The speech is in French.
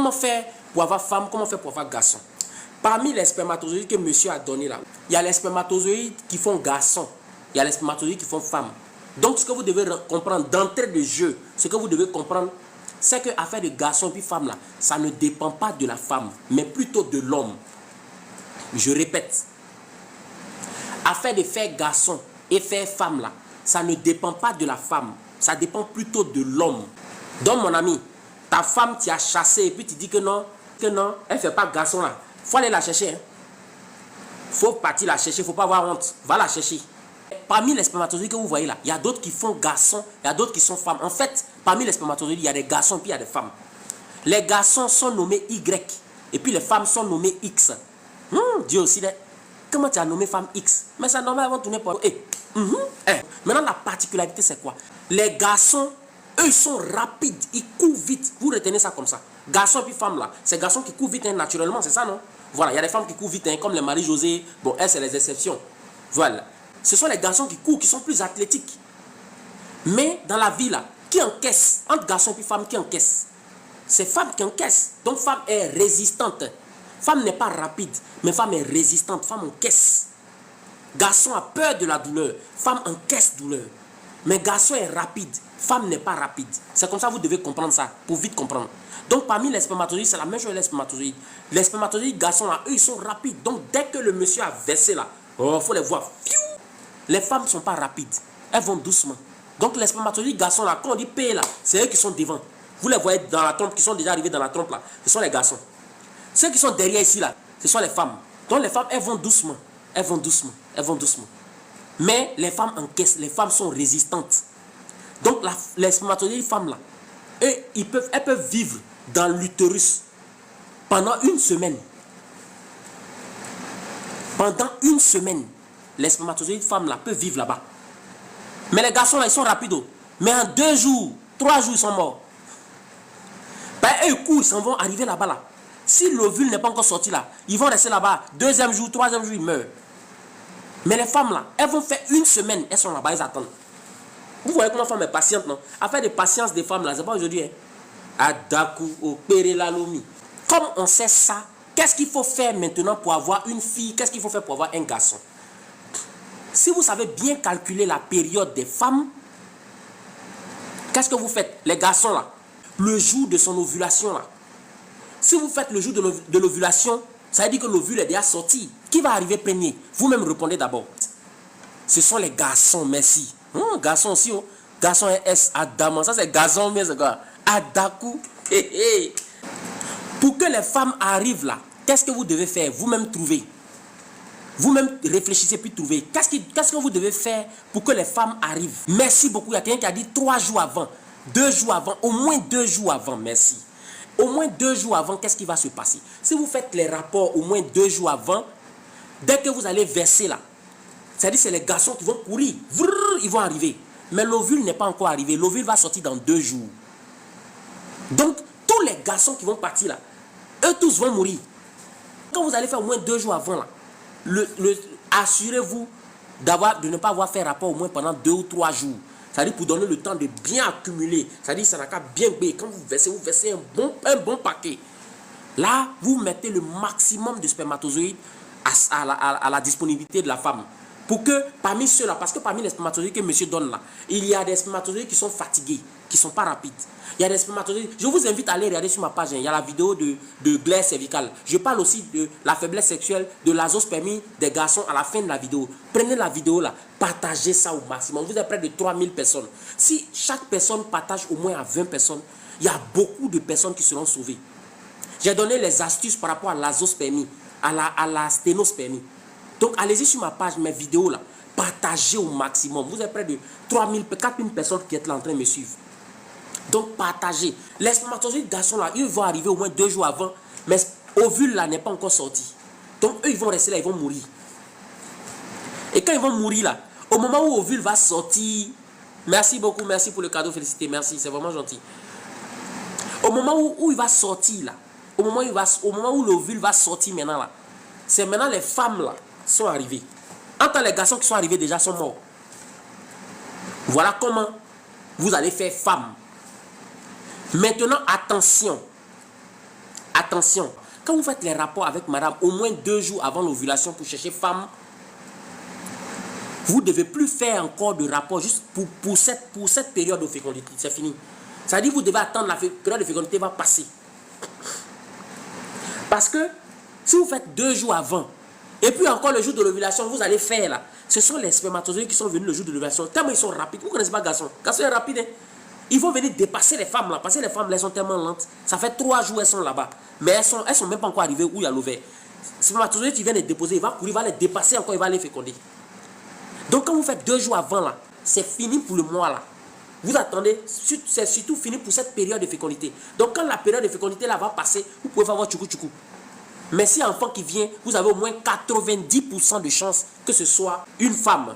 Comment faire pour avoir femme? Comment faire pour avoir garçon? Parmi les spermatozoïdes que monsieur a donné là, il y a les spermatozoïdes qui font garçon. Il y a les spermatozoïdes qui font femme. Donc, ce que vous devez comprendre d'entrée de jeu, ce que vous devez comprendre, c'est que affaire de garçon et puis femme là, ça ne dépend pas de la femme, mais plutôt de l'homme. Je répète. Affaire de faire garçon et faire femme là, ça ne dépend pas de la femme, ça dépend plutôt de l'homme. Donc, mon ami, ta femme t'y a chassé et puis tu dis que non, elle ne fait pas garçon là. Il faut aller la chercher. Hein. Faut partir la chercher, il ne faut pas avoir honte. Va la chercher. Parmi les spermatozoïdes que vous voyez là, il y a d'autres qui font garçons, il y a d'autres qui sont femmes. En fait, parmi les spermatozoïdes, il y a des garçons et puis il y a des femmes. Les garçons sont nommés Y et puis les femmes sont nommées X. Dieu aussi, comment tu as nommé femme X? Mais ça normalement avant de tourner pour Maintenant, la particularité, c'est quoi? Les garçons, eux, ils sont rapides, ils courent vite. Vous retenez ça comme ça. Garçons et puis femmes là, c'est garçons qui courent vite naturellement, c'est ça, non? Voilà, il y a des femmes qui courent vite, comme les Marie-Josée. Bon, elles, c'est les exceptions. Voilà. Ce sont les garçons qui courent, qui sont plus athlétiques. Mais dans la vie là, qui encaisse? Entre garçons et puis femmes, qui encaisse? C'est femme qui encaisse. Donc, femme est résistante. Femme n'est pas rapide, mais femme est résistante. Femme encaisse. Garçon a peur de la douleur. Femme encaisse douleur. Mais garçon est rapide. Femme n'est pas rapide. C'est comme ça que vous devez comprendre ça, pour vite comprendre. Donc, parmi les spermatozoïdes, c'est la même chose les spermatozoïdes. Les spermatozoïdes garçons là, eux, ils sont rapides. Donc, dès que le monsieur a versé là, il faut les voir. Les femmes ne sont pas rapides. Elles vont doucement. Donc, les spermatozoïdes garçons là, quand on dit P là, c'est eux qui sont devant. Vous les voyez dans la trompe, qui sont déjà arrivés dans la trompe là. Ce sont les garçons. Ceux qui sont derrière ici là, ce sont les femmes. Donc, les femmes, elles vont doucement. Elles vont doucement. Elles vont doucement. Mais les femmes encaissent. Les femmes sont résistantes. Donc, les spermatozoïdes femmes là, elles peuvent vivre dans l'utérus pendant une semaine. Pendant une semaine, les spermatozoïdes femmes là peuvent vivre là-bas. Mais les garçons là, ils sont rapides. Mais en 2 jours, 3 jours, ils sont morts. Ben, eux, ils s'en vont arriver là-bas là. Si l'ovule n'est pas encore sorti là, ils vont rester là-bas. 2e jour, 3e jour, ils meurent. Mais les femmes là, elles vont faire une semaine, elles sont là-bas, elles attendent. Vous voyez comment la femme est patiente, non? Affaire de patience des femmes là, c'est pas aujourd'hui. Hein? Adaku, opéré la lomi. Comme on sait ça, qu'est-ce qu'il faut faire maintenant pour avoir une fille? Qu'est-ce qu'il faut faire pour avoir un garçon? Si vous savez bien calculer la période des femmes, qu'est-ce que vous faites? Les garçons là, le jour de son ovulation là. Si vous faites le jour de l'ovulation, ça veut dire que l'ovule est déjà sorti. Qui va arriver premier? Vous-même répondez d'abord. Ce sont les garçons, merci. Garçon aussi, oh. Garçon S, Adam, ça c'est garçon, mais c'est quoi? Adaku. Pour que les femmes arrivent là, qu'est-ce que vous devez faire? Vous-même trouver. Vous-même réfléchissez puis trouvez. Qu'est-ce que vous devez faire pour que les femmes arrivent? Merci beaucoup. Il y a quelqu'un qui a dit 3 jours avant, 2 jours avant, au moins 2 jours avant, merci. Au moins 2 jours avant, qu'est-ce qui va se passer? Si vous faites les rapports au moins 2 jours avant, dès que vous allez verser là, c'est-à-dire c'est les garçons qui vont courir, ils vont arriver. Mais l'ovule n'est pas encore arrivé. L'ovule va sortir dans 2 jours. Donc, tous les garçons qui vont partir là, eux tous vont mourir. Quand vous allez faire au moins 2 jours avant là, assurez-vous de ne pas avoir fait rapport au moins pendant 2 ou 3 jours. C'est-à-dire pour donner le temps de bien accumuler. C'est-à-dire ça n'a qu'à bien payer. Quand vous versez un bon paquet. Là, vous mettez le maximum de spermatozoïdes à la disponibilité de la femme. Pour que parmi ceux-là, parce que parmi les spermatozoïdes que monsieur donne là, il y a des spermatozoïdes qui sont fatigués, qui ne sont pas rapides. Il y a des spermatozoïdes. Je vous invite à aller regarder sur ma page. Il y a la vidéo de glaire cervicale. Je parle aussi de la faiblesse sexuelle, de l'azospermie des garçons à la fin de la vidéo. Prenez la vidéo là, partagez ça au maximum. Vous êtes près de 3000 personnes. Si chaque personne partage au moins à 20 personnes, il y a beaucoup de personnes qui seront sauvées. J'ai donné les astuces par rapport à l'azospermie, à la sténospermie. Donc, allez-y sur ma page, mes vidéos là. Partagez au maximum. Vous êtes près de 3000, 4000 personnes qui êtes là en train de me suivre. Donc, partagez. Les spermatozoïdes garçons là, ils vont arriver au moins 2 jours avant. Mais l'ovule là n'est pas encore sorti. Donc, eux, ils vont rester là, ils vont mourir. Et quand ils vont mourir là, au moment où l'ovule va sortir, merci beaucoup, merci pour le cadeau, félicité, merci, c'est vraiment gentil. Au moment où il va sortir là, au moment où l'ovule va sortir maintenant là, c'est maintenant les femmes là sont arrivées. Entre les garçons qui sont arrivés déjà sont morts. Voilà comment vous allez faire femme. Maintenant, attention. Attention, quand vous faites les rapports avec madame, au moins 2 jours avant l'ovulation pour chercher femme, vous ne devez plus faire encore de rapport juste pour cette période de fécondité. C'est fini. Ça dit que vous devez attendre la période de fécondité va passer. Parce que si vous faites 2 jours avant, et puis encore le jour de l'ovulation, vous allez faire là. Ce sont les spermatozoïdes qui sont venus le jour de l'ovulation. Tellement ils sont rapides. Vous ne connaissez pas garçon. Garçon est rapide. Hein? Ils vont venir dépasser les femmes là. Parce que les femmes là, elles sont tellement lentes. Ça fait 3 jours elles sont là-bas. Mais elles sont même pas encore arrivées où il y a l'ovaire. Spermatozoïdes qui viennent les déposer, il va courir, il va les dépasser encore, il va les féconder. Donc quand vous faites 2 jours avant là, c'est fini pour le mois là. Vous attendez, c'est surtout fini pour cette période de fécondité. Donc quand la période de fécondité là va passer, vous pouvez faire votre tchoukou. Mais si un enfant qui vient, vous avez au moins 90% de chances que ce soit une femme.